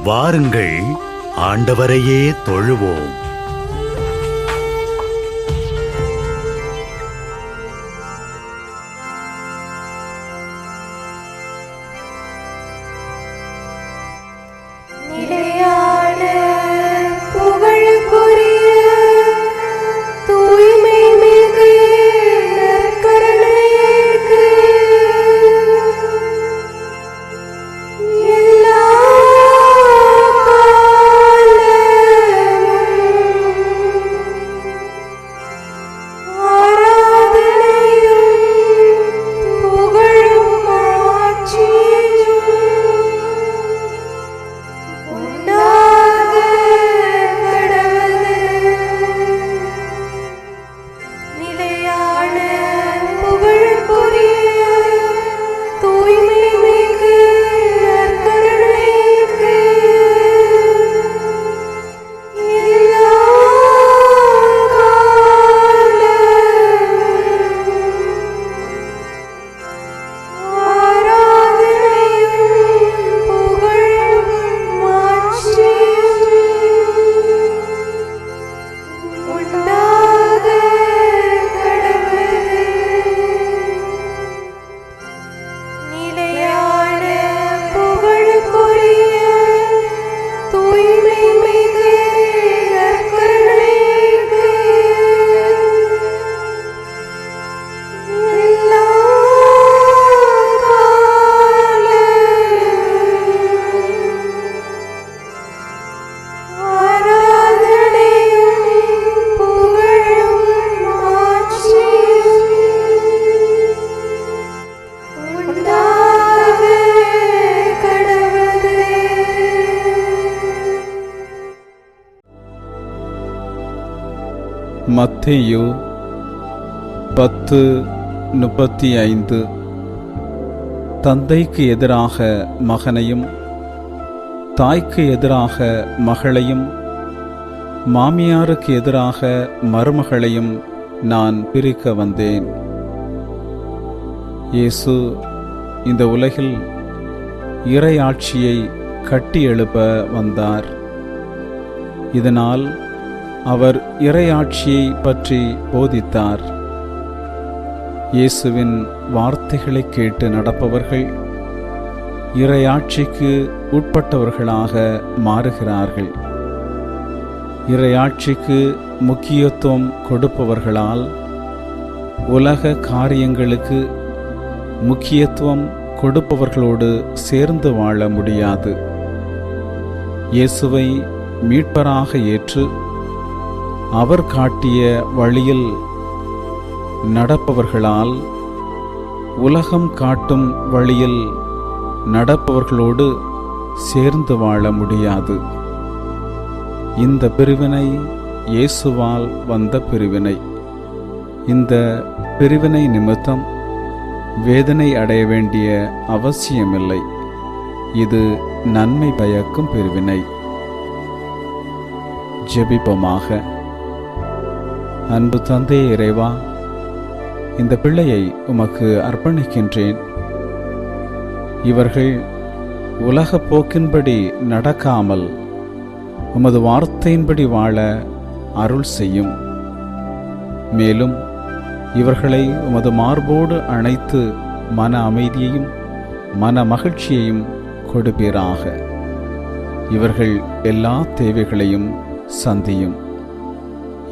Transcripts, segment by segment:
வாருங்கள், ஆண்டவரையே தொழுவோம். மத்தேயு 10:35. தந்தைக்கு எதிராக மகனையும் தாய்க்கு எதிராக மகளையும் மாமியாருக்கு எதிராக மருமகளையும் நான் பிரிக்க வந்தேன். இயேசு இந்த உலகில் இறையாட்சியை கட்டி எழுப்ப வந்தார். இதனால் அவர் இறையாட்சியை பற்றி போதித்தார். இயேசுவின் வார்த்தைகளை கேட்டு நடப்பவர்கள் இறையாட்சிக்கு உட்பட்டவர்களாக மாறுகிறார்கள். இறையாட்சிக்கு முக்கியத்துவம் கொடுப்பவர்களால் உலக காரியங்களுக்கு முக்கியத்துவம் கொடுப்பவர்களோடு சேர்ந்து வாழ முடியாது. இயேசுவை மீட்பராக ஏற்று அவர் காட்டிய வழியில் நடப்பவர்களால் உலகம் காட்டும் வழியில் நடப்பவர்களோடு சேர்ந்து வாழ முடியாது. இந்த பிரிவினை இயேசுவால் வந்த பிரிவினை. இந்த பிரிவினை நிமித்தம் வேதனை அடைய வேண்டிய அவசியமில்லை. இது நன்மை பயக்கும் பிரிவினை. ஜெபிப்போமாக. அன்பு தந்தையே இறைவா, இந்த பிள்ளையை உமக்கு அர்ப்பணிக்கின்றேன். இவர்கள் உலக போக்கின்படி நடக்காமல் உமது வார்த்தையின்படி வாழ அருள் செய்யும். மேலும் இவர்களை உமது மார்போடு அணைத்து மன அமைதியையும் மன மகிழ்ச்சியையும் கொடுப்பீராக. இவர்கள் எல்லா தேவைகளையும் சந்தியும்.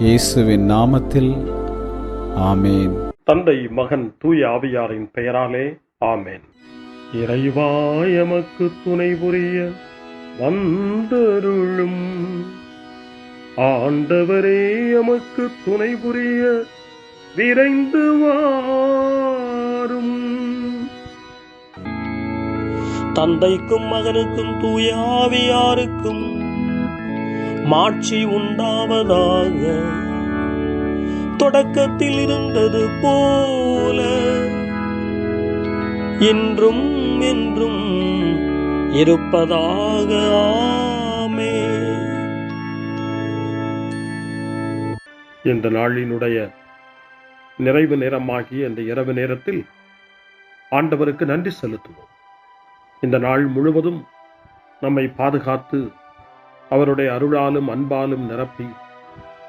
இயேசுவின் நாமத்தில் ஆமேன். தந்தை, மகன், தூய ஆவியாரின் பெயராலே ஆமேன். இறைவா எமக்கு துணை புரிய வந்தருளும். ஆண்டவரே எமக்கு துணை புரிய விரைந்து வாரும். தந்தைக்கும் மகனுக்கும் தூய ஆவியாருக்கும் மாட்சி உண்டாவதாக. தொடக்கத்தில் இருந்தது போல இன்றும் என்றும் இருப்பதாக. ஆமென். இந்த நாளினுடைய நிறைவு நேரமாகிய இந்த இரவு நேரத்தில் ஆண்டவருக்கு நன்றி செலுத்துவோம். இந்த நாள் முழுவதும் நம்மை பாதுகாத்து அவருடைய அருளாலும் அன்பாலும் நிரப்பி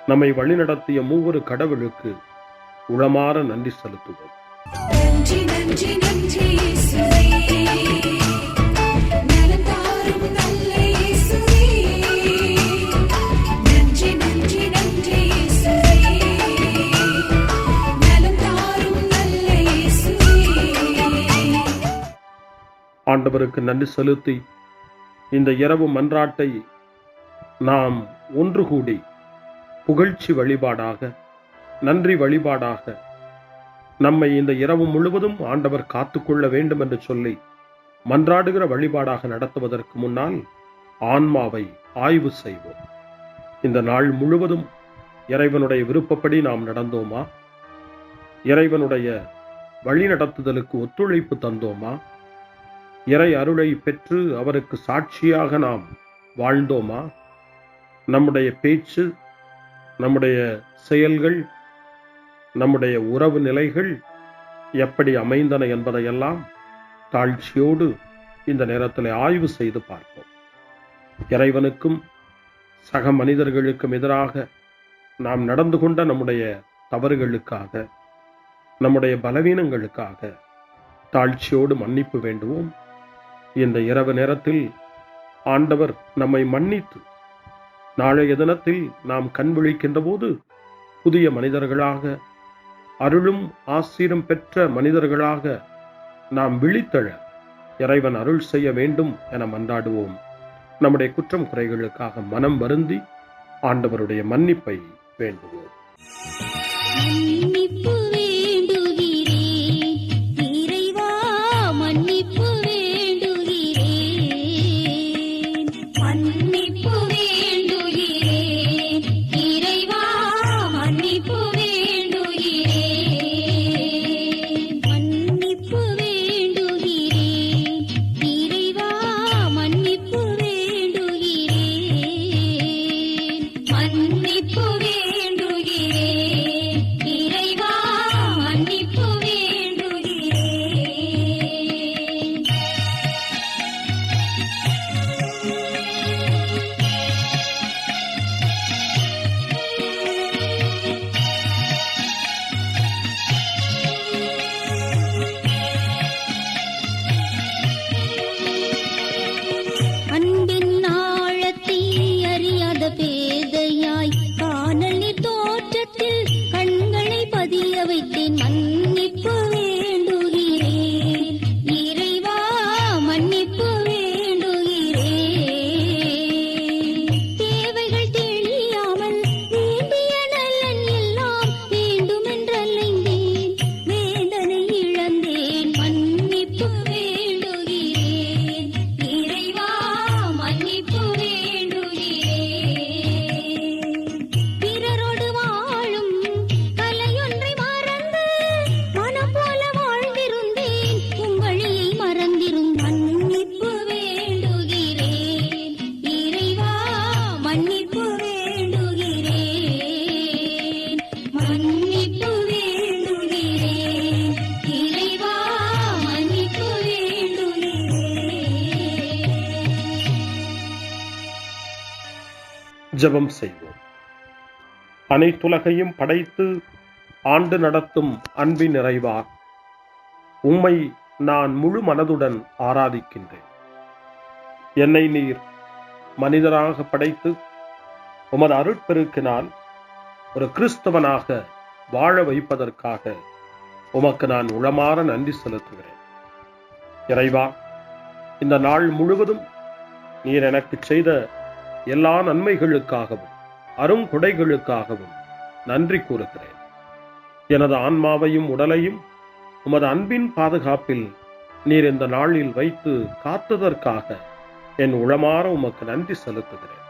நம்மை வழிநடத்திய மூவொரு கடவுளுக்கு உளமாற நன்றி செலுத்துவோம். நன்றி நன்றி நன்றி இயேசுவே, நலம் தாரும் நல்ல இயேசுவே. நன்றி நன்றி நன்றி இயேசுவே, நலம் தாரும் நல்ல இயேசுவே. ஆண்டவருக்கு நன்றி செலுத்தி இந்த இரவு மன்றாட்டை நாம் ஒன்று கூடி புகழ்ச்சி வழிபாடாக, நன்றி வழிபாடாக நம்மை இந்த இரவு முழுவதும் ஆண்டவர் காத்துக்கொள்ள வேண்டும் என்று சொல்லி மன்றாடுகிற வழிபாடாக நடத்துவதற்கு முன்னால் ஆன்மாவை ஆய்வு செய்வோம். இந்த நாள் முழுவதும் இறைவனுடைய விருப்பப்படி நாம் நடந்தோமா? இறைவனுடைய வழிநடத்துதலுக்கு ஒத்துழைப்பு தந்தோமா? இறை அருளை பெற்று அவருக்கு சாட்சியாக நாம் வாழ்ந்தோமா? நம்முடைய பேச்சு, நம்முடைய செயல்கள், நம்முடைய உறவு நிலைகள் எப்படி அமைந்தன என்பதையெல்லாம் தாழ்ச்சியோடு இந்த நேரத்தில் ஆய்வு செய்து பார்ப்போம். இறைவனுக்கும் சக மனிதர்களுக்கும் எதிராக நாம் நடந்து கொண்ட நம்முடைய தவறுகளுக்காக, நம்முடைய பலவீனங்களுக்காக தாழ்ச்சியோடு மன்னிப்பு வேண்டுவோம். இந்த இரவு நேரத்தில் ஆண்டவர் நம்மை மன்னித்து நாளைய தினத்தில் நாம் கண் விழிக்கின்ற போது புதிய மனிதர்களாக, அருளும் ஆசீரும் பெற்ற மனிதர்களாக நாம் விழித்தெழ இறைவன் அருள் செய்ய வேண்டும் என மன்றாடுவோம். நம்முடைய குற்றம் குறைகளுக்காக மனம் வருந்தி ஆண்டவருடைய மன்னிப்பை வேண்டுவோம். மன்னிப்பு வேண்டுகிறேன் இறைவா, மன்னிப்பு வேண்டுகிறேன். மன்னிப்பு வேண்டுகிறேன் இறைவா, மன்னிப்பு வேண்டுகிறேன். மன்னிப்பு வேண்டுகிறேன் இறைவா, மன்னிப்பு வேண்டுகிறேன். மன்னிப்பு வேண்டுகிறேன் இறைவா, மன்னிப்பு வேண்டுகிறேன். அன்பின் ஆழத்தை அறியாத பேதையாய் காணல் நீர் தோற்றத்தில் கண்களை பதிய வைத்தேன். மன்னிப்பு வேண்டுகிறேன் இறைவா, மன்னிப்பு வேண்டுகிறேன். தேவைகள் தெளியாமல் வேண்டிய நலன் எல்லாம் வேண்டுமென்றலைந்தேன், வேதனை இழந்தேன். மன்னிப்பு வேண்டுகிறேன் இறைவா, மன்னிப்பு வேண்டுகிறேன். பிறரோடு வாழும் கலையொன்றை மறந்து மனம் போல வாழ்ந்திருந்தேன், உங்களியை மறந்திரும். மன்னிப்பு வேண்டுகிறேன் இறைவா, மன்னிப்பு வேண்டுகிறேன். மன்னிப்பு வேண்டுகிறேன் இறைவா, மன்னிப்பு வேண்டுகிறேன். ஜெபம் செய்வோம். அனைத்துலகையும் படைத்து ஆண்டு நடத்தும் அன்பின் நிறைவா, உம்மை நான் முழு மனதுடன் ஆராதிக்கின்றேன். என்னை நீர் மனிதராக படைத்து உமது அருட்பெருக்கினால் ஒரு கிறிஸ்தவனாக வாழ வைப்பதற்காக உமக்கு நான் உளமாற நன்றி செலுத்துகிறேன். இறைவா, இந்த நாள் முழுவதும் நீர் எனக்கு செய்த எல்லா நன்மைகளுக்காகவும் அருங்கொடைகளுக்காகவும் நன்றி கூறுகிறேன். எனது ஆன்மாவையும் உடலையும் உமது அன்பின் பாதுகாப்பில் நீர் இந்த நாளில் வைத்து காத்ததற்காக என் உளமாற உமக்கு நன்றி செலுத்துகிறேன்.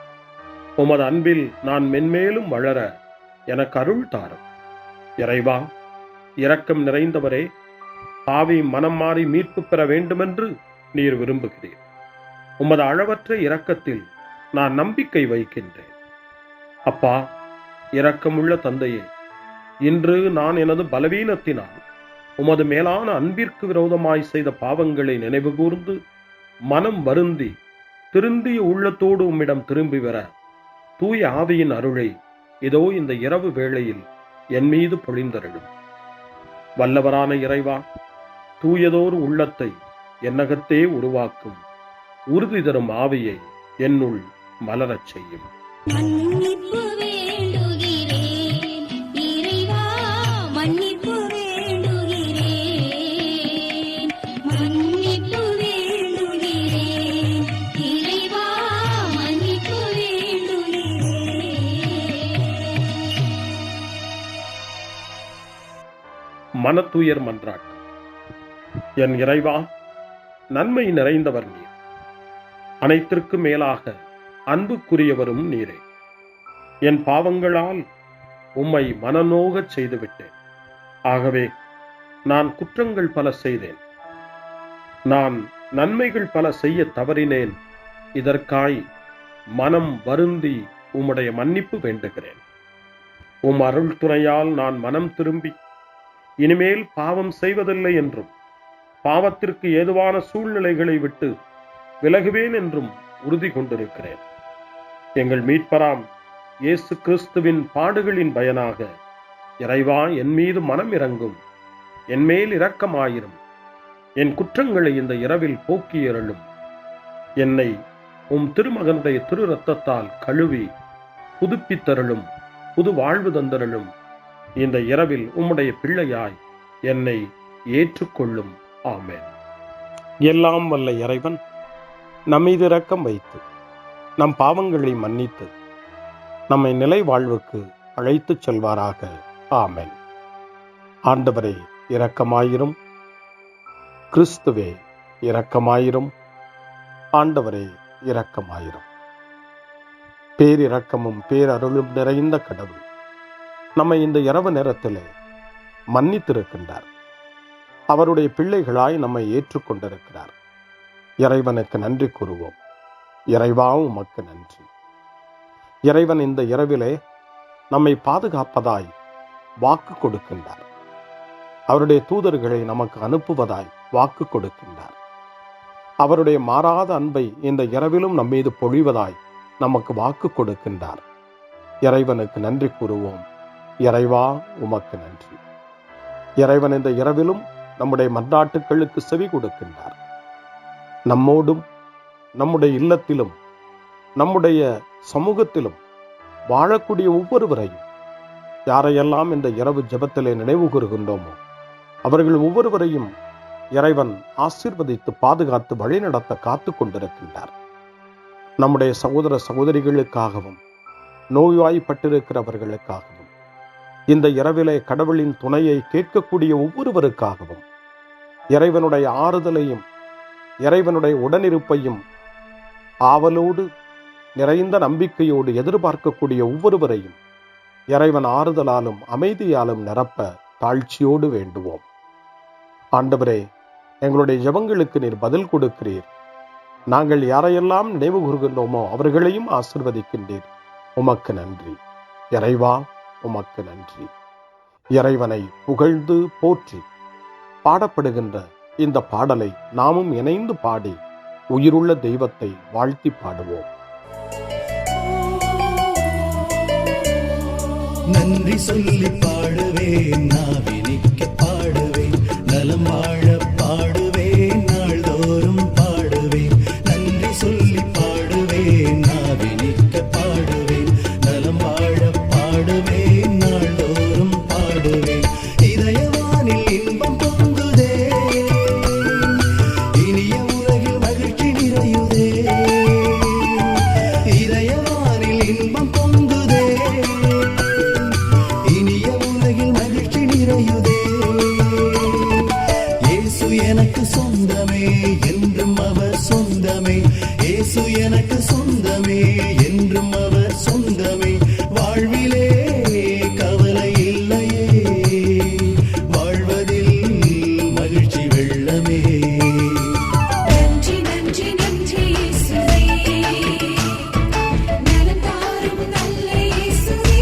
உமது அன்பில் நான் மென்மேலும் வளர எனக்கு அருள் தாரும். இறைவா, இரக்கம் நிறைந்தவரே, பாவி மனம் மாறி மீட்பு பெற வேண்டுமென்று நீர் விரும்புகிறீர். உமது அளவற்ற இரக்கத்தில் நான் நம்பிக்கை வைக்கின்றேன். அப்பா, இரக்கமுள்ள தந்தையே, இன்று நான் எனது பலவீனத்தினால் உமது மேலான அன்பிற்கு விரோதமாய் செய்த பாவங்களை நினைவு கூர்ந்து மனம் வருந்தி திருந்திய உள்ளத்தோடு உம்மிடம் திரும்பி வர தூய ஆவியின் அருளை இதோ இந்த இரவு வேளையில் என் மீது பொழிந்தருளும். வல்லவரான இறைவா, தூயதோர் உள்ளத்தை என்னகத்தே உருவாக்கும் உறுதி தரும் ஆவியை என்னுள் மலரச் செய்யும். மன்னிப்பு வேண்டுகிறேன் இறைவா, மன்னிப்பு வேண்டுகிறேன், மன்னிப்பு வேண்டுகிறேன் இறைவா, மன்னிப்பு வேண்டுகிறேன். மனத்துயர் மன்றாட்டு. என் இறைவா, நன்மை நிறைந்தவர் நீர், அனைத்திற்கு மேலாக அன்புக்குரியவரும் நீரே. என் பாவங்களால் உம்மை மனநோகச் செய்துவிட்டேன். ஆகவே நான் குற்றங்கள் பல செய்தேன், நான் நன்மைகள் பல செய்ய தவறினேன். இதற்காய் மனம் வருந்தி உம்முடைய மன்னிப்பு வேண்டுகிறேன். உம் அருள் துணையால் நான் மனம் திரும்பி இனிமேல் பாவம் செய்வதில்லை என்றும் பாவத்திற்கு ஏதுவான சூழ்நிலைகளை விட்டு விலகுவேன் என்றும் உறுதி கொண்டிருக்கிறேன். எங்கள் மீட்பராம் இயேசு கிறிஸ்துவின் பாடுகளின் பயனாக இறைவா, என் மீது மனம் இறங்கும், என் மேல் இரக்கமாயிரும். என் குற்றங்களை இந்த இரவில் போக்கியருளும். என்னை உம் திருமகனுடைய திரு இரத்தத்தால் கழுவி புதுப்பித்தருளும், புது வாழ்வு தந்தருளும். இந்த இரவில் உம்முடைய பிள்ளையாய் என்னை ஏற்றுக்கொள்ளும். ஆமென். எல்லாம் வல்ல இறைவன் நம்மீது இரக்கம் வைத்து நம் பாவங்களை மன்னித்து நம்மை நிலை வாழ்வுக்கு அழைத்துச் செல்வாராக. ஆமென். ஆண்டவரே இரக்கமாயிரும். கிறிஸ்துவே இரக்கமாயிரும். ஆண்டவரே இரக்கமாயிரும். பேரிரக்கமும் பேரருளும் நிறைந்த கடவுள் நம்மை இந்த இரவு நேரத்திலே மன்னித்திருக்கின்றார். அவருடைய பிள்ளைகளாய் நம்மை ஏற்றுக்கொண்டிருக்கிறார். இறைவனுக்கு நன்றி கூறுவோம். இறைவா, உமக்கு நன்றி. இறைவன் இந்த இரவிலே நம்மை பாதுகாப்பதாய் வாக்கு கொடுக்கின்றார். அவருடைய தூதர்களை நமக்கு அனுப்புவதாய் வாக்கு கொடுக்கின்றார். அவருடைய மாறாத அன்பை இந்த இரவிலும் நம்மீது பொழிவதாய் நமக்கு வாக்கு கொடுக்கின்றார். இறைவனுக்கு நன்றி கூறுவோம். இறைவா, உமக்கு நன்றி. இறைவன் இந்த இரவிலும் நம்முடைய மன்றாட்டுக்களுக்கு செவி கொடுக்கின்றார். நம்மோடும் நம்முடைய இல்லத்திலும் நம்முடைய சமூகத்திலும் வாழக்கூடிய ஒவ்வொருவரையும், யாரையெல்லாம் இந்த இரவு ஜெபத்திலே நினைவு கூறுகின்றோமோ அவர்கள் ஒவ்வொருவரையும் இறைவன் ஆசீர்வதித்து பாதுகாத்து வழிநடத்த காத்து கொண்டிருக்கின்றார். நம்முடைய சகோதர சகோதரிகளுக்காகவும் நோய்வாய்ப்பட்டிருக்கிறவர்களுக்காகவும் இந்த இரவிலே கடவுளின் துணையை கேட்கக்கூடிய ஒவ்வொருவருக்காகவும் இறைவனுடைய ஆறுதலையும் இறைவனுடைய உடனிருப்பையும் ஆவலோடு நிறைந்த நம்பிக்கையோடு எதிர்பார்க்கக்கூடிய ஒவ்வொருவரையும் இறைவன் ஆறுதலாலும் அமைதியாலும் நிரப்ப தாழ்ச்சியோடு வேண்டுவோம். ஆண்டவரே, எங்களுடைய ஜெபங்களுக்கு நீர் பதில் கொடுக்கிறீர். நாங்கள் யாரையெல்லாம் நினைவு கூறுகின்றோமோ அவர்களையும் ஆசீர்வதிக்கின்றீர். உமக்கு நன்றி. இறைவா, உமக்கு நன்றி. இறைவனை புகழ்ந்து போற்றி பாடப்படுகின்ற இந்த பாடலை நாமும் இணைந்து பாடி உயிருள்ள தெய்வத்தை வாழ்த்தி பாடுவோம். நன்றி சொல்லி பாடுவேன், நாவினிக்க பாடுவேன், நலம் வாழ பாடுவேன், நாள்தோறும் பாடுவேன். நன்றி சொல்லி பாடுவேன், நாவினிக்க பாடுவேன், நலம் வாழ பாடுவேன், நாள்தோறும் பாடுவேன். இதயவானில் இன்பம் பொங்குதே, இனிய உலகில் மகிழ்ச்சி நிறையுதே. இதயவானில் இன்பம் பொங்குதே, இனிய உலகில் மகிழ்ச்சி நிறையுதே. இயேசு எனக்கு சொந்தமே, என்றும் அவர் சொந்தமே. இயேசு எனக்கு சொந்தமே, என்றும் அவர் சொந்தமே. வாழ்விலே கவலை இல்லையே, வாழ்வதில் மகிழ்ச்சி வெள்ளமே. நன்றி நன்றி நன்றி இயேசுவே, நலம் தாரும் நல்ல இயேசுவே.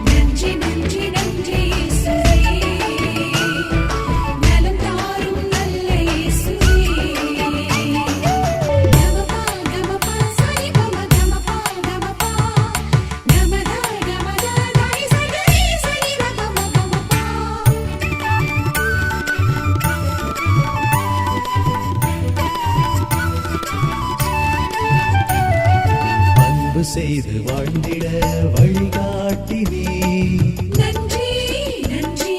நன்றி நன்றி நன்றி இயேசுவே, நலம் தாரும் நல்ல இயேசுவே. அன்பு செய்து வாழ்ந்திட வழிகாட்டினே. நன்றி நன்றி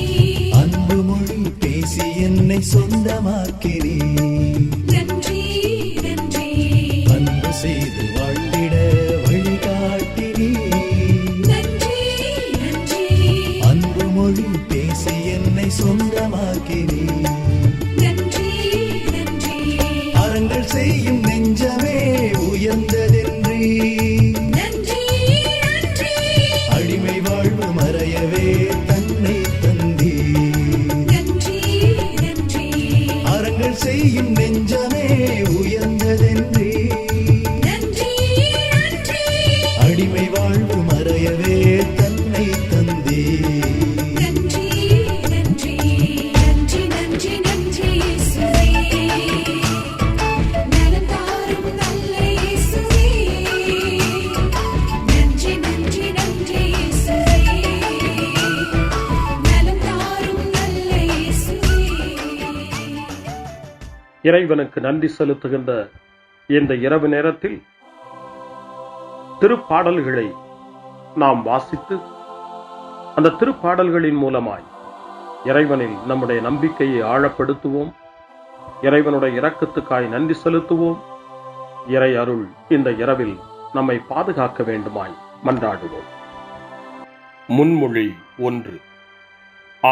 அன்பு மொழி பேசி என்னை சொந்தமாக்கினே. நன்றி நன்றி அன்பு செய்து வாழ்ந்திட வழிகாட்டினே. நன்றி நன்றி அன்பு மொழி பேசி என்னை சொந்தமாக்கினே. நன்றி நன்றி அறங்கள் செய்யும் நெஞ்சமே உயர்ந்ததென்றே. நன்றி நன்றி அடிமை வாழ்வு மறையவே தன்னை தந்தே. நன்றி நன்றி அறங்கள் செய்யும் நெஞ்சமே உயர்ந்ததென்றே. நன்றி நன்றி அடிமை வாழ்வு மறையவே தன்னை தந்தே. நன்றி நன்றி நன்றி நன்றி நன்றி இயேசுவே நலம் தாரும் நல்ல இயேசுவே நன்றி நன்றி நன்றி இயேசுவே நலம் தாரும் நல்ல இயேசுவே. இறைவனுக்கு நன்றி செலுத்துகின்ற இந்த இரவு நேரத்தில் திருப்பாடல்களை நாம் வாசித்து அந்த திருப்பாடல்களின் மூலமாய் இறைவனில் நம்முடைய நம்பிக்கையை ஆழப்படுத்துவோம். இறைவனுடைய இரக்கத்துக்காய் நன்றி செலுத்துவோம். இறை அருள் இந்த இரவில் நம்மை பாதுகாக்க வேண்டுமாய் மன்றாடுவோம். முன்மொழி 1.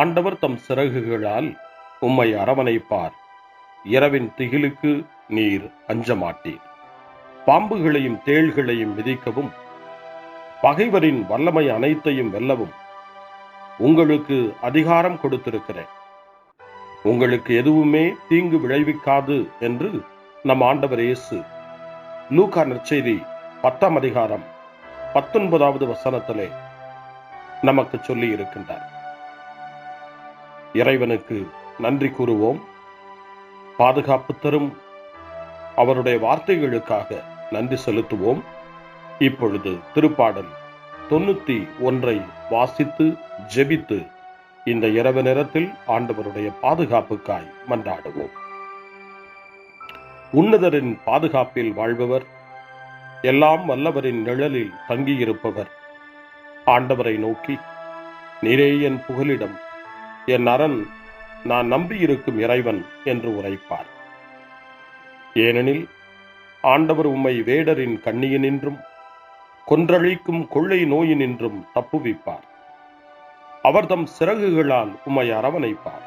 ஆண்டவர் தம் சிறகுகளால் உம்மை அரவணைப்பார். இரவின் திகிலுக்கு நீர் அஞ்சமாட்டீர். பாம்புகளையும் தேள்களையும் மிதிக்கவும் பகைவரின் வல்லமை அனைத்தையும் வெல்லவும் உங்களுக்கு அதிகாரம் கொடுத்திருக்கிறேன். உங்களுக்கு எதுவுமே தீங்கு விளைவிக்காது என்று நம் ஆண்டவர் இயேசு லூக்கா நற்செய்தி 10ஆம் அதிகாரம் 19வது வசனத்திலே நமக்கு சொல்லி இருக்கின்றார். இறைவனுக்கு நன்றி கூறுவோம். பாதுகாப்பு தரும் அவருடைய வார்த்தைகளுக்காக நன்றி செலுத்துவோம். இப்பொழுது திருப்பாடல் 91 வாசித்து ஜெபித்து இந்த இரவு நேரத்தில் ஆண்டவருடைய பாதுகாப்புக்காய் மன்றாடுவோம். உன்னதரின் பாதுகாப்பில் வாழ்பவர், எல்லாம் வல்லவரின் நிழலில் தங்கியிருப்பவர் ஆண்டவரை நோக்கி, நீரே என் புகலிடம், என் அரண், நான் நம்பியிருக்கும் இறைவன் என்று உரைப்பார். ஏனெனில் ஆண்டவர் உம்மை வேடரின் கண்ணியினின்றும் கொன்றழிக்கும் கொள்ளை நோயினின்றும் தப்புவிப்பார். அவர் தம் சிறகுகளால் உம்மை அரவணைப்பார்.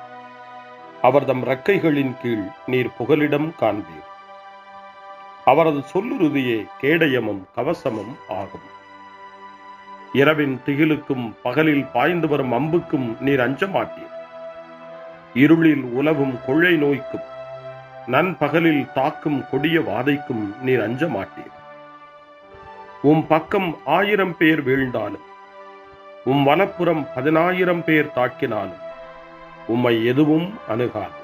அவர் தம் இறக்கைகளின் கீழ் நீர் புகலிடம் காண்பீர். அவரது சொல்லுறுதியே கேடயமும் கவசமும் ஆகும். இரவின் திகிலுக்கும் பகலில் பாய்ந்து வரும் அம்புக்கும் நீர் அஞ்சமாட்டீர். இருளில் உலவும் கொள்ளை நோய்க்கும் நண்பகலில் தாக்கும் கொடிய வாதைக்கும் நீர் அஞ்ச மாட்டீர். உம் பக்கம் 1000 பேர் வீழ்ந்தாலும், உம் வலப்புறம் 10,000 பேர் தாக்கினாலும் உம்மை எதுவும் அணுகாது.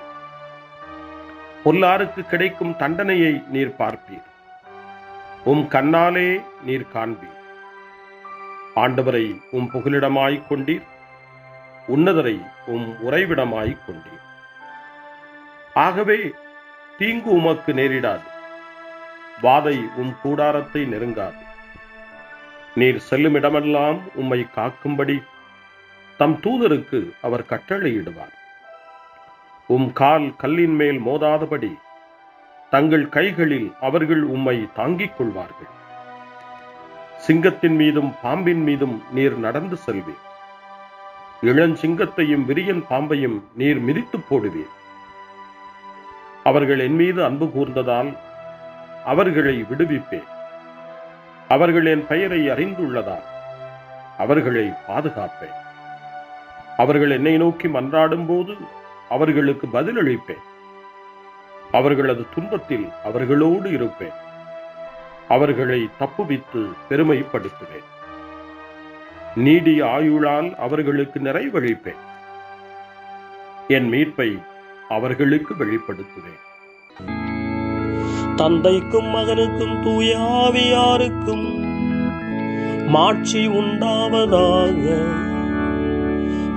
பொல்லாருக்கு கிடைக்கும் தண்டனையை நீர் பார்ப்பீர். உம் கண்ணாலே நீர் காண்பீர். ஆண்டவரை உம் புகலிடமாய்க் கொண்டீர். உன்னதரை உம் உறைவிடமாய்க் கொண்டீர். ஆகவே தீங்கு உமக்கு நேரிடாது. வாதை உம் கூடாரத்தை நெருங்காது. நீர் செல்லும் இடமெல்லாம் உம்மை காக்கும்படி தம் தூதருக்கு அவர் கட்டளையிடுவார். உம் கால் கல்லின் மேல் மோதாதபடி தங்கள் கைகளில் அவர்கள் உம்மை தாங்கிக் கொள்வார்கள். சிங்கத்தின் மீதும் பாம்பின் மீதும் நீர் நடந்து செல்வீர். இளஞ்சிங்கத்தையும் விரியன் பாம்பையும் நீர் மிதித்து போடுவீர். அவர்கள் என் மீது அன்பு கூர்ந்ததால் அவர்களை விடுவிப்பேன். அவர்கள் என் பெயரை அறிந்துள்ளதால் அவர்களை பாதுகாப்பேன். அவர்கள் என்னை நோக்கி மன்றாடும் போது அவர்களுக்கு பதிலளிப்பேன். அவர்களது துன்பத்தில் அவர்களோடு இருப்பேன். அவர்களை தப்புவித்து பெருமைப்படுத்துவேன். நீடிய ஆயுளால் அவர்களுக்கு நிறைவளிப்பேன். என் மீட்பை அவர்களுக்கு வெளிப்படுத்துவேன். தந்தைக்கும் மகனுக்கும் தூய ஆவியாருக்கும் மாட்சி உண்டாவதாக.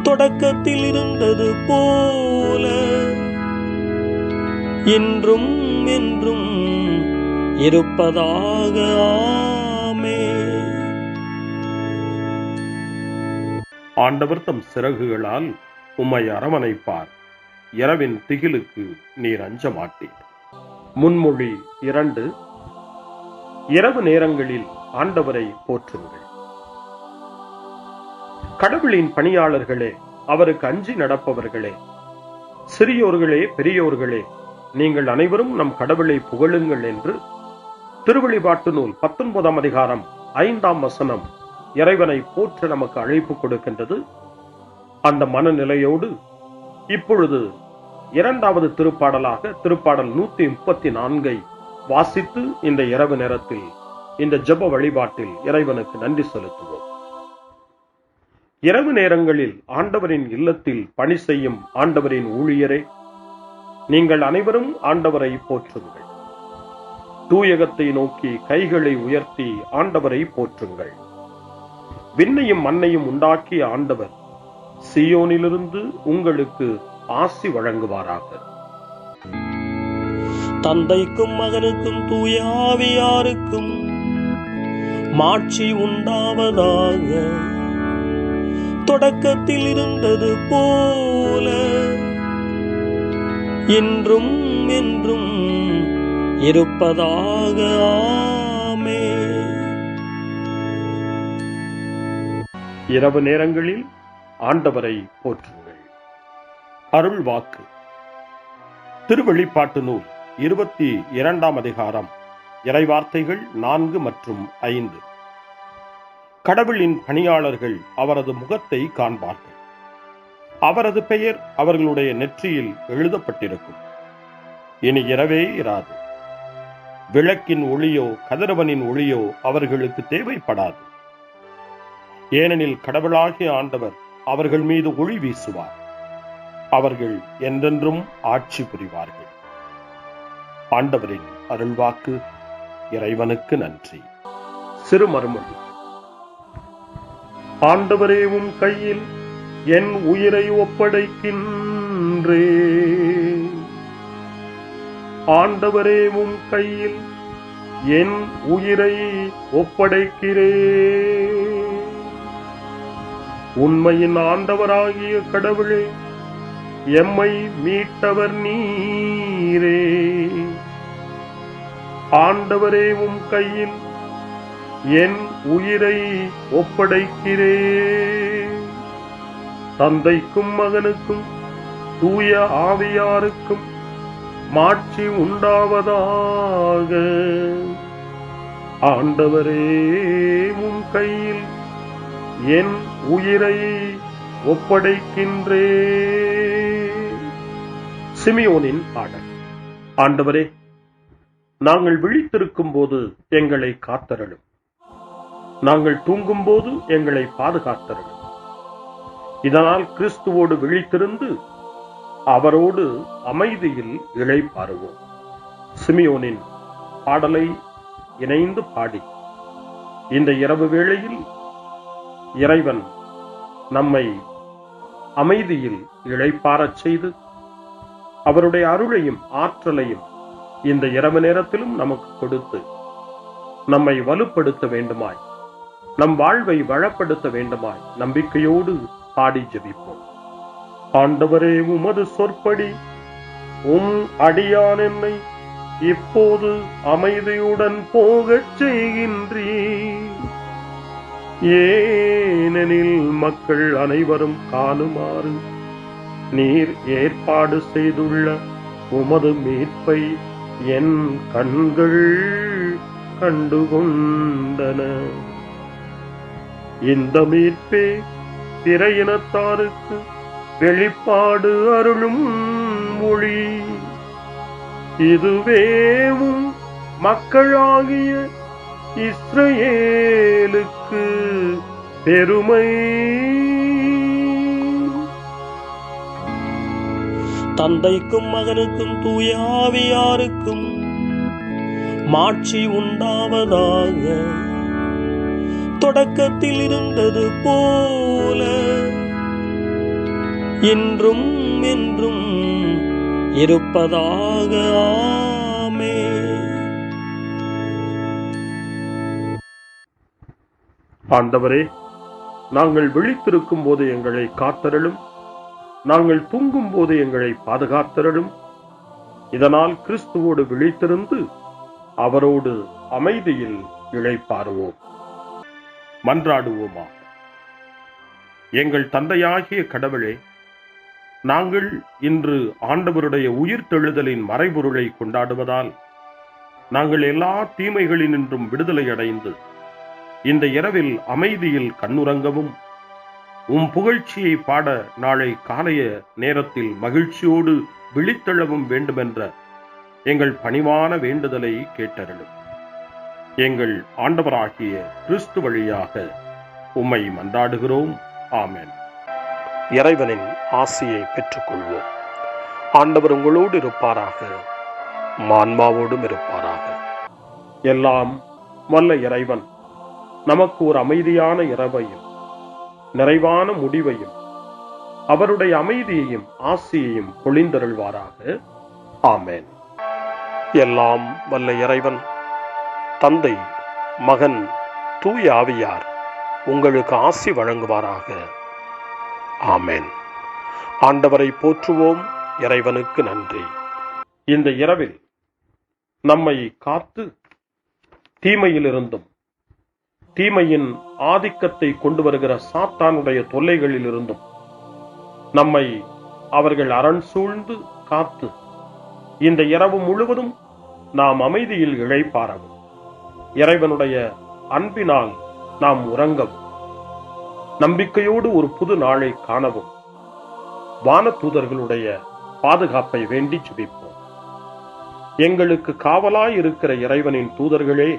தொடக்கத்தில் இருந்தது போல இன்றும் என்றும் இருப்பதாக. ஆமென். ஆண்டவர் தம் சிறகுகளால் உம்மை அரவணைப்பார். இரவின் திகிலுக்கு நீர் அஞ்ச மாட்டீர். முன்மொழி 2. இரவு நேரங்களில் ஆண்டவரை போற்றுங்கள். கடவுளின் பணியாளர்களே, அவருக்கு அஞ்சி நடப்பவர்களே, சிறியோர்களே பெரியோர்களே, நீங்கள் அனைவரும் நம் கடவுளை புகழுங்கள் என்று திருவெளிப்பாட்டு நூல் 19ஆம் அதிகாரம் 5ஆம் வசனம் இறைவனை போற்ற நமக்கு அழைப்பு கொடுக்கின்றது. அந்த மனநிலையோடு இப்பொழுது 2வது திருப்பாடலாக திருப்பாடல் 134 வாசித்து இந்த இரவு நேரத்தில் இந்த ஜெப வழிபாட்டில் இறைவனுக்கு நன்றி செலுத்துவோம். இரவு நேரங்களில் ஆண்டவரின் இல்லத்தில் பணி செய்யும் ஆண்டவரின் ஊழியரே, நீங்கள் அனைவரும் ஆண்டவரை போற்றுங்கள். தூயகத்தை நோக்கி கைகளை உயர்த்தி ஆண்டவரை போற்றுங்கள். விண்ணையும் மண்ணையும் உண்டாக்கிய ஆண்டவர் சீயோனிலிருந்து உங்களுக்கு ஆசி வழங்குவாராக. தந்தைக்கும் மகனுக்கும் தூய ஆவியாருக்கும் மாட்சி உண்டாவதாக. தொடக்கத்தில் இருந்தது போல இன்றும் என்றும் இருப்பதாக. ஆமென். இரவு நேரங்களில் ஆண்டவரை போற்றுங்கள். அருள் வாக்கு. திருவெளிப்பாட்டு நூல் 22ஆம் அதிகாரம் இறைவார்த்தைகள் 4 மற்றும் 5. கடவுளின் பணியாளர்கள் அவரது முகத்தை காண்பார்கள். அவரது பெயர் அவர்களுடைய நெற்றியில் எழுதப்பட்டிருக்கும். இனி இரவே இராது. விளக்கின் ஒளியோ கதிரவனின் ஒளியோ அவர்களுக்கு தேவைப்படாது. ஏனெனில் கடவுளாகிய ஆண்டவர் அவர்கள் மீது ஒளி வீசுவார். அவர்கள் என்றென்றும் ஆட்சி புரிவார்கள். ஆண்டவரின் அருள்வாக்கு. இறைவனுக்கு நன்றி. சிறு மறுமொழி. ஆண்டவரே, உம் கையில் என் உயிரை ஒப்படைக்கின்றேன். ஆண்டவரே, உம் கையில் என் உயிரை ஒப்படைக்கிறேன். உண்மையின் ஆண்டவராகிய கடவுளே, எம்மை மீட்டவர் நீரே. ஆண்டவரே, உம் கையில் என் உயிரை ஒப்படைக்கிறேன். தந்தைக்கும் மகனுக்கும் தூய ஆவியாருக்கும் மாட்சி உண்டாவதாக. ஆண்டவரே, உம் கையில் என் உயிரை ஒப்படைக்கின்றேன். சிமியோனின் பாடல். ஆண்டவரே, நாங்கள் விழித்திருக்கும் போது எங்களை காத்தருளும். நாங்கள் தூங்கும் போது எங்களை பாதுகாத்தருளும். இதனால் கிறிஸ்துவோடு விழித்திருந்து அவரோடு அமைதியில் இளைப்பாறுவோம். சிமியோனின் பாடலை இணைந்து பாடி இந்த இரவு வேளையில் இறைவன் நம்மை அமைதியில் இளைப்பாறச் செய்து அவருடைய அருளையும் ஆற்றலையும் இந்த இரவு நேரத்திலும் நமக்கு கொடுத்து நம்மை வலுப்படுத்த வேண்டுமாய், நம் வாழ்வை வளப்படுத்த வேண்டுமாய் நம்பிக்கையோடு பாடி ஜெபிப்போம். ஆண்டவரே, உமது சொற்படி உம் அடியான் என்னை இப்போது அமைதியுடன் போகச் செய்கின்றீர். ஏனெனில் மக்கள் அனைவரும் காணுமாறு நீர் ஏற்பாடு செய்துள்ள உமது மீட்பை என் கண்கள் கண்டுகொண்டன. இந்த மீட்பே பிற இனத்தாருக்கு வெளிப்பாடு அருளும் மொழி. இதுவேவும் மக்களாகிய இஸ்ரவேலுக்கு பெருமை. தந்தைக்கும் மகனுக்கும் தூய ஆவியாருக்கும் மாட்சி உண்டாவதாக. தொடக்கத்தில் இருந்தது போல இன்றும் என்றும் இருப்பதாக. ஆமென். ஆண்டவரே, நாங்கள் விழித்திருக்கும் போது எங்களை காத்தருளும். நாங்கள் தூங்கும் போது எங்களை பாதுகாத்தருளும். இதனால் கிறிஸ்துவோடு விழித்திருந்து அவரோடு அமைதியில் இளைப்பாறுவோம். மன்றாடுவோமா. எங்கள் தந்தையாகிய கடவுளே, நாங்கள் இன்று ஆண்டவருடைய உயிர்த்தெழுதலின் மறைபொருளை கொண்டாடுவதால் நாங்கள் எல்லா தீமைகளினின்றும் விடுதலை அடைந்து இந்த இரவில் அமைதியில் கண்ணுறங்கவும் உம் புகழ்ச்சியை பாட நாளை காலைய நேரத்தில் மகிழ்ச்சியோடு விழித்தெழவும் வேண்டுமென்ற எங்கள் பணிவான வேண்டுதலை கேட்டருளும். எங்கள் ஆண்டவராகிய கிறிஸ்து வழியாக உம்மை மன்றாடுகிறோம். ஆமென். இறைவனின் ஆசியை பெற்றுக்கொள்வோம். ஆண்டவர் உங்களோடு இருப்பாராக, ஆன்மாவோடும் இருப்பாராக. எல்லாம் வல்ல இறைவன் நமக்கு ஒரு அமைதியான இரவையும் நிறைவான முடிவையும் அவருடைய அமைதியையும் ஆசியையும் பொழிந்தருள்வாராக. ஆமென். எல்லாம் வல்ல இறைவன் தந்தை, மகன், தூய ஆவியார் உங்களுக்கு ஆசி வழங்குவாராக. ஆமென். ஆண்டவரை போற்றுவோம். இறைவனுக்கு நன்றி. இந்த இரவில் நம்மை காத்து தீமையிலிருந்தும் தீமையின் ஆதிக்கத்தை கொண்டு வருகிற சாத்தானுடைய தொல்லைகளிலிருந்தும் நம்மை அவர்கள் அரண் சூழ்ந்து காத்து இந்த இரவு முழுவதும் நாம் அமைதியில் இளைப்பாறவும், இறைவனுடைய அன்பினால் நாம் உறங்கவும், நம்பிக்கையோடு ஒரு புது நாளை காணவும் வானதூதர்களுடைய பாதுகாப்பை வேண்டி ஜெபிப்போம். எங்களுக்கு காவலாய் இருக்கிற இறைவனின் தூதர்களே,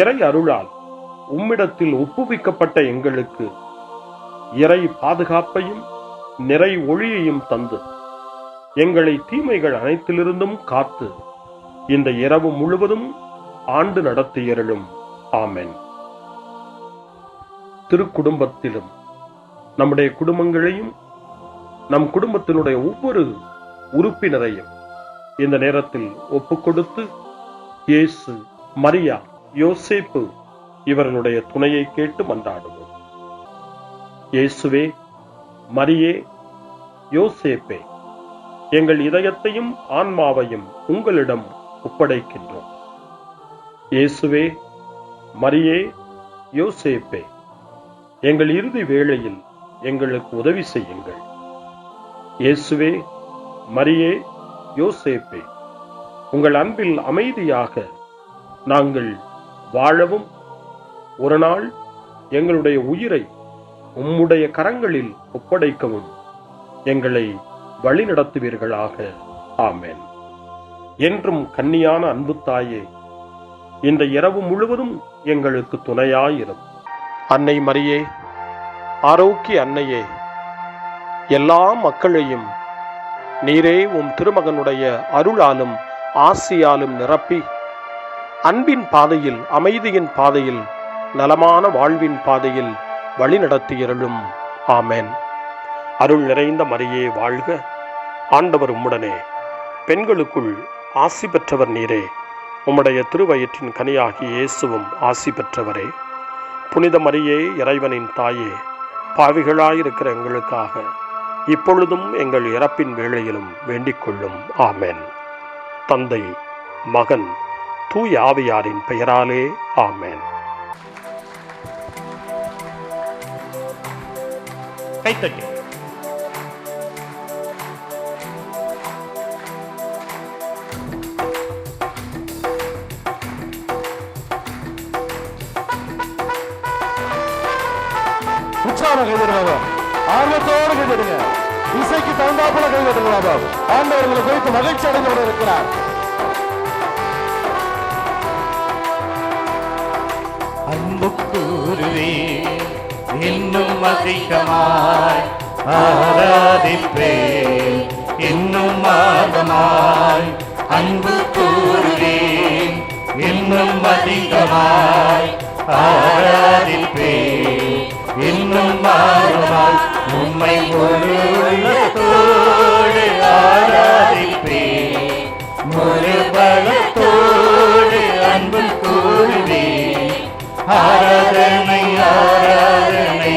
இறை அருளால் உம்மிடத்தில் ஒப்புவிக்கப்பட்ட எங்களுக்கு இறை பாதுகாப்பையும் நிறை ஒளியையும் தந்து எங்களை தீமைகள் அனைத்திலிருந்தும் காத்து இந்த இரவு முழுவதும் ஆண்டு நடத்தியருளும். ஆமென். திருக்குடும்பத்திலும் நம்முடைய குடும்பங்களையும் நம் குடும்பத்தினுடைய ஒவ்வொரு உறுப்பினரையும் இந்த நேரத்தில் ஒப்புக்கொடுத்து இயேசு, மரியா, யோசேப்பு இவர்களுடைய துணையை கேட்டு மன்றாடுவோம். இயேசுவே, மரியே, யோசேப்பே, எங்கள் இதயத்தையும் ஆன்மாவையும் உங்களிடம் ஒப்படைக்கின்றோம். இயேசுவே, மரியே, யோசேப்பே, எங்கள் இறுதி வேளையில் எங்களுக்கு உதவி செய்யுங்கள். இயேசுவே, மரியே, யோசேப்பே, உங்கள் அன்பில் அமைதியாக நாங்கள் வாழவும் ஒரு நாள் எங்களுடைய உயிரை உம்முடைய கரங்களில் ஒப்படைக்கவும் எங்களை வழிநடத்துவீர்களாக. ஆமென். என்றும் கன்னியான அன்பு தாயே, இந்த இரவு முழுவதும் எங்களுக்கு துணையாயிரும். அன்னை மரியே, ஆரோக்கிய அன்னையே, எல்லா மக்களையும் நீரே உம் திருமகனுடைய அருளாலும் ஆசியாலும் நிரப்பி அன்பின் பாதையில், அமைதியின் பாதையில், நலமான வாழ்வின் பாதையில் வழிநடத்தியருளும். ஆமென். அருள் நிறைந்த மரியே வாழ்க. ஆண்டவர் உம்முடனே, பெண்களுக்குள் ஆசி பெற்றவர் நீரே. உம்முடைய திருவயிற்றின் கனியாகிய இயேசுவும் ஆசி பெற்றவரே. புனித மரியே, இறைவனின் தாயே, பாவிகளாயிருக்கிற எங்களுக்காக இப்பொழுதும் எங்கள் இறப்பின் வேளையிலும் வேண்டிக் கொள்ளும். ஆமென். தந்தை, மகன், தூய ஆவியாரின் பெயராலே. ஆமென். கைத்தட்டி உற்சாக கைதருங்க, ஆர்வத்தோடு கைதருங்க, இசைக்கு தகுந்தாப்புல கைதருங்க. ஆண்டவர்களை குறித்து மகிழ்ச்சி அடைந்து இருக்கிறார். அன்பு கூறுவே, இன்னும் அதிகமாய் ஆராதிப்பே, இன்னும் ஆர்வமாய் அன்பு கூறுவே, இன்னும் அதிகமாய் ஆராதிப்பே, இன்னும் ஆர்வமாய் உம்மை ஒரு உள்ளத்தோடு ஆராதிப்பே, ஒரு பலத்தோடு அன்பு கூறுவே. ஆராதனை, ஆராதனை,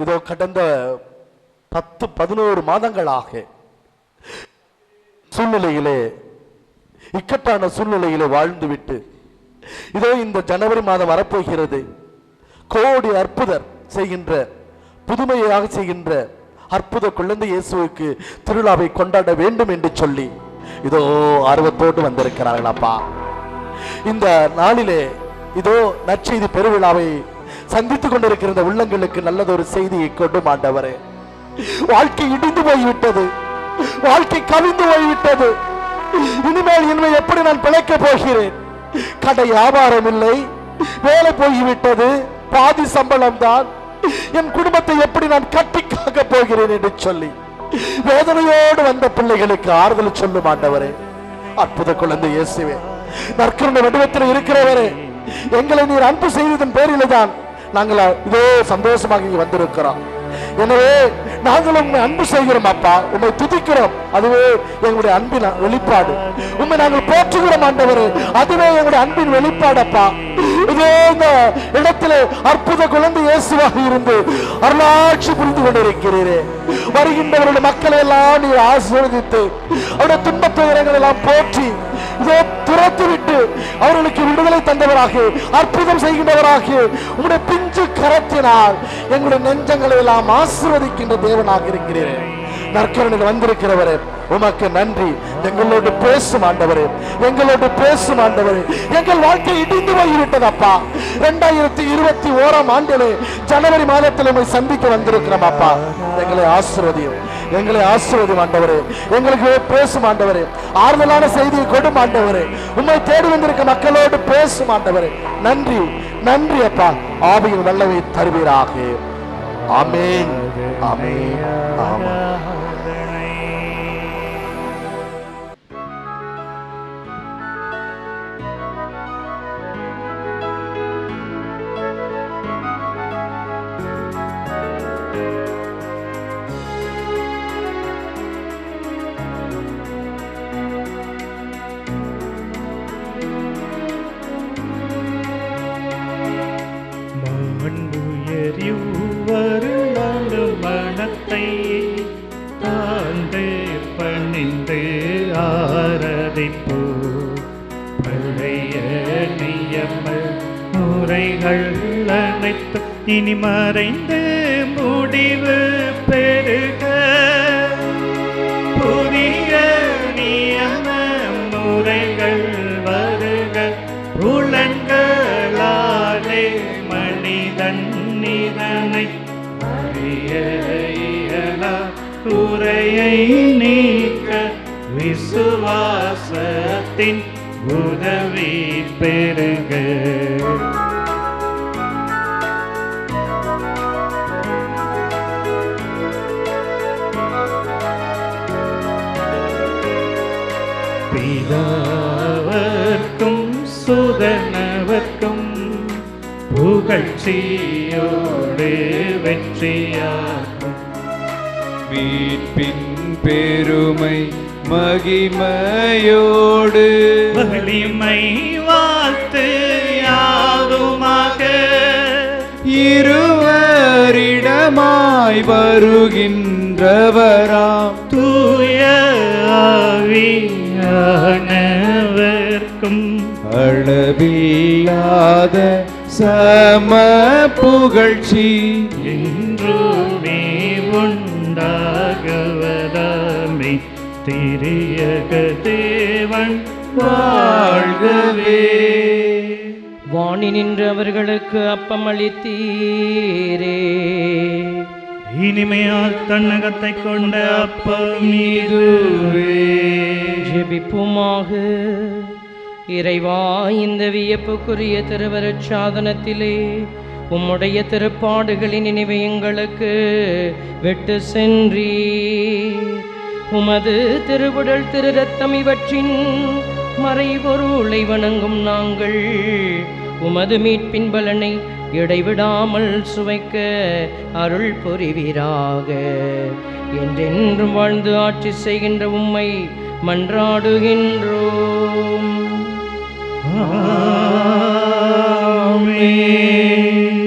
இதோ கடந்த 10-11 மாதங்களாக சூழ்நிலையிலே, இக்கட்டான சூழ்நிலையிலே வாழ்ந்துவிட்டு இதோ இந்த ஜனவரி மாதம் வரப்போகிறது. கோடி அற்புதர் செய்கின்ற, புதுமையாக செய்கின்ற அற்புத குழந்தை இயேசுவுக்கு திருவிழாவை கொண்டாட வேண்டும் என்று சொல்லி இதோ ஆர்வத்தோடு வந்திருக்கிறார்களப்பா. இந்த நாளிலே இதோ நற்செய்தி பெருவிழாவை சந்தித்துக் கொண்டிருக்கிற இந்த உள்ளங்களுக்கு நல்லதொரு செய்தியை கொண்டு ஆண்டவரே, வாழ்க்கை இடிந்து போய்விட்டது, வாழ்க்கை கவிழ்ந்து போய்விட்டது. இனிமேல் இனிமே எப்படி நான் பிழைக்க போகிறேன்? கடை வியாபாரம் இல்லை, வேலை போய்விட்டது, பாதி சம்பளம் தான். என் குடும்பத்தை எப்படி நான் கட்டி காக்க போகிறேன் என்று சொல்லி வேதனையோடு வந்த பிள்ளைகளுக்கு ஆறுதல் சொல்லும் ஆண்டவரே, அற்புத குழந்தை இயேசுவே, நற்கருணை வடிவத்தில் இருக்கிறவரே, எங்களை நீர் அன்பு செய்ததன் பேரில் தான் நாங்கள் இதோ சந்தோஷமாக இங்கே வந்திருக்கிறோம். எனவே நாங்கள் உண்மை அன்பு செய்கிறோம் அப்பா, உண்மை துதிக்கிறோம், அதுவே எங்களுடைய அன்பின் வெளிப்பாடு. உண்மை நாங்கள் போற்றுகிறோம் ஆண்டவரே, அதுவே எங்களுடைய அன்பின் வெளிப்பாடு அப்பா. இதே இந்த இடத்திலே அற்புத குழந்தை இயேசுவாக இருந்து அருளாட்சி புரிந்து கொண்டிருக்கிறீரே. வருகின்றவருடைய மக்களை எல்லாம் நீர் ஆசீர்வதித்து அவருடைய துன்பத் துயரங்கள் எல்லாம் போற்றி இதோ துரத்துவிட்டு அவர்களுக்கு விடுதலை தந்தவராக, அற்புதம் செய்கின்றவராக உங்களுடைய பிஞ்சு கரத்தினால் எங்களுடைய நெஞ்சங்களை எல்லாம் ஆசீர்வதிக்கின்ற தேவனாக இருக்கிறீரே. நற்கருணையில் வந்திருக்கிறவரே உமக்கு நன்றி. எங்களோடு பேசும் ஆண்டவரே, எங்களோடு பேசும் ஆண்டவரே. எங்கள் வாழ்க்கை இடிந்து போய்விட்டது அப்பா. 2021 ஆண்டிலே ஜனவரி மாதத்தில் உம்மை சந்திக்க வந்திருக்கிறோம் அப்பா. எங்களை ஆசீர்வதியும், எங்களை ஆசீர்வதியும் ஆண்டவரே. எங்களுக்கு பேசும் ஆண்டவரே, ஆறுதலான செய்தியை கொடும் ஆண்டவரே. உம்மை தேடி வந்திருக்க மக்களோடு பேசும் ஆண்டவரே. நன்றி, நன்றி அப்பா. ஆவியின் வல்லமை தருவீராக. ஆமென், ஆமென், ஆமென். மனத்தை தாழ்ந்து பணிந்து ஆராதிப்போ, பழைய நியம முறைகள் அனைத்து இனி மறைந்து முடிவு பெருக, புதிய நியம முறைகள் வருக. புலன்களாலே மனிதன் இதனை குறையை நீக்க விசுவாசத்தின் உதவி பெருக. பிதாவர்க்கும் சுதனவர்க்கும் புகழ்ச்சியோடு வெற்றியாகும், மீட்பின் பெருமை மகிமையோடு வலிமை வாழ்த்து யாவுமாக. இருவரிடமாய் வருகின்றவராம் தூய ஆவியானவர்க்கும் அளவில்லாத சம புகழ்ச்சி என்றுமே உண்டாகுவதாமே. திரியக தேவன் வாழ்கவே. வாணி நின்று அவர்களுக்கு அப்பம் அளித்தீரே, இனிமையால் தன்னகத்தை கொண்ட அப்பம் இதுவே. ஜெபிப்புமாக. இறைவா, இந்த வியப்புக்குரிய திருவருட் சாதனத்திலே உம்முடைய திருப்பாடுகளின் நினைவை எங்களுக்கு விட்டு சென்றீர். உமது திருவுடல் திரு ரத்தம் இவற்றின் மறைபொருளை வணங்கும் நாங்கள் உமது மீட்பின் பலனை இடைவிடாமல் சுவைக்க அருள் புரிவீராக. என்றென்றும் வாழ்ந்து ஆட்சி செய்கின்ற உம்மை மன்றாடுகின்றோம். ஆமென்.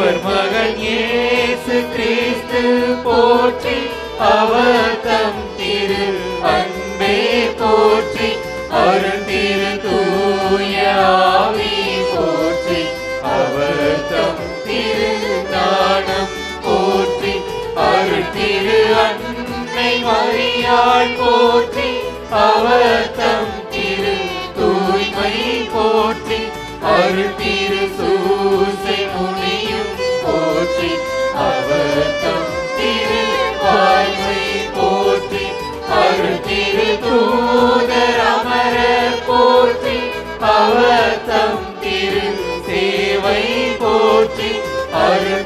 அவர் மகன் இயேசு கிறிஸ்து போற்றி, அவர் தம் திரு அன்பே போற்றி, அருள் திரு தூய ஆவி போற்றி, அவர் தம் திரு ஞானம் போற்றி, அருள் திரு அன்னை மரியாள் போற்றி, அவர் தம் திரு தூய்மை போற்றி, அருள் திரு சூசை முனியும் போற்றி, அவர் தம் திரு வாய்மை போற்றி, அருள் திரு தூதர் அமரர் போற்றி, அவர் தம் திரு சேவை போற்றி, அருள்